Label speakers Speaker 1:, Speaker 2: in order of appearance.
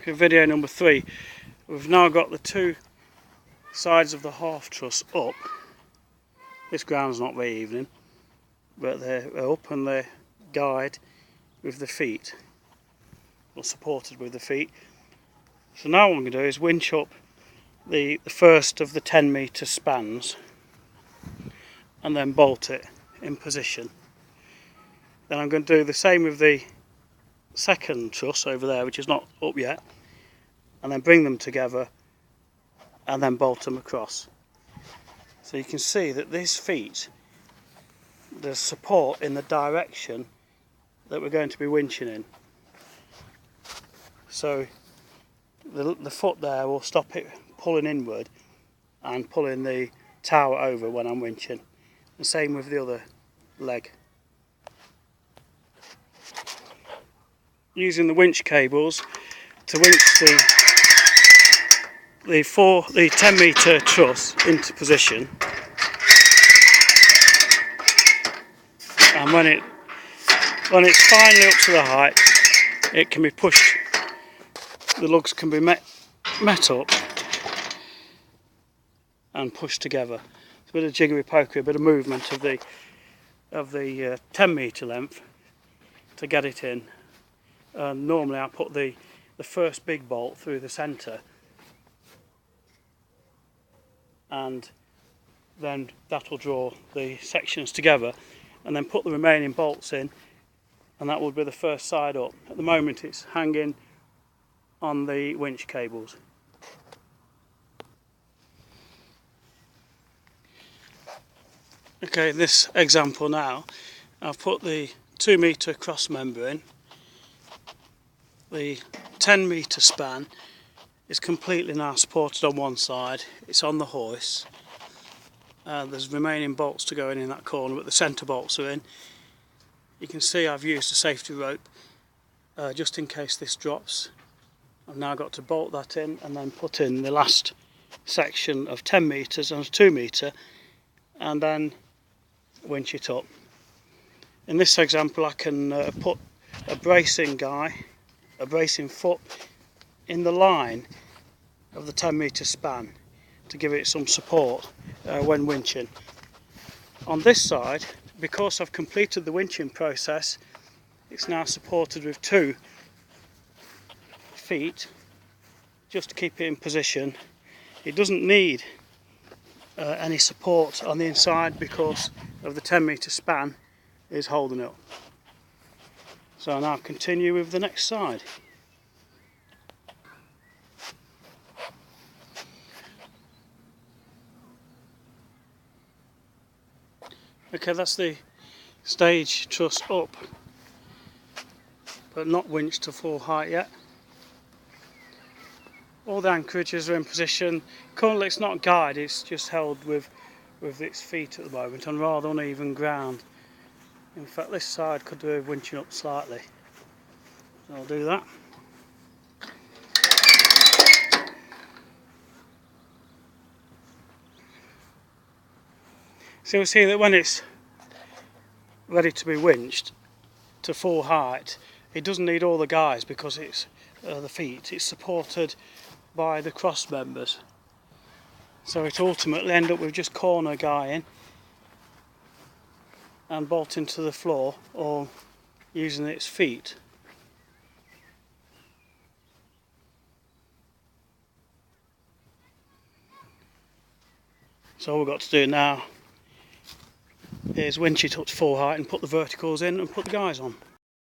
Speaker 1: Video number 3. We've now got the two sides of the half truss up. This ground's not very even, but they're up and they're guide with the feet, or supported with the feet. So now what I'm going to do is winch up the first of the 10-metre spans and then bolt it in position. Then I'm going to do the same with the second truss over there, which is not up yet, and then bring them together and then bolt them across. So you can see that these feet, there's support in the direction that we're going to be winching in. So the foot there will stop it pulling inward and pulling the tower over when I'm winching. The same with the other leg. Using the winch cables to winch the 10-metre truss into position, and when it's finally up to the height, it can be pushed. The lugs can be met up and pushed together. It's a bit of jiggery pokery, a bit of movement of the 10-metre length to get it in. Normally I put the first big bolt through the centre, and then that will draw the sections together, and then put the remaining bolts in, and that will be the first side up. At the moment it's hanging on the winch cables. Okay, in this example now, I've put the 2-metre cross member in. The 10-metre span is completely now supported on one side. It's on the hoist. There's remaining bolts to go in that corner, but the centre bolts are in. You can see I've used a safety rope just in case this drops. I've now got to bolt that in and then put in the last section of 10 metres and 2 metre, and then winch it up. In this example I can put a bracing foot in the line of the 10-metre span to give it some support when winching. On this side, because I've completed the winching process, it's now supported with 2 feet just to keep it in position. It doesn't need any support on the inside because of the 10-metre span is holding it up. So I'll now continue with the next side. Okay, that's the stage truss up, but not winched to full height yet. All the anchorages are in position. Currently it's not guide, it's just held with its feet at the moment on rather uneven ground. In fact, this side could do with winching up slightly. So I'll do that. So you'll see that when it's ready to be winched to full height, it doesn't need all the guys because it's the feet. It's supported by the cross members. So it ultimately end up with just corner guying and bolting to the floor or using its feet. So all we've got to do now is winch it up to full height and put the verticals in and put the guys on.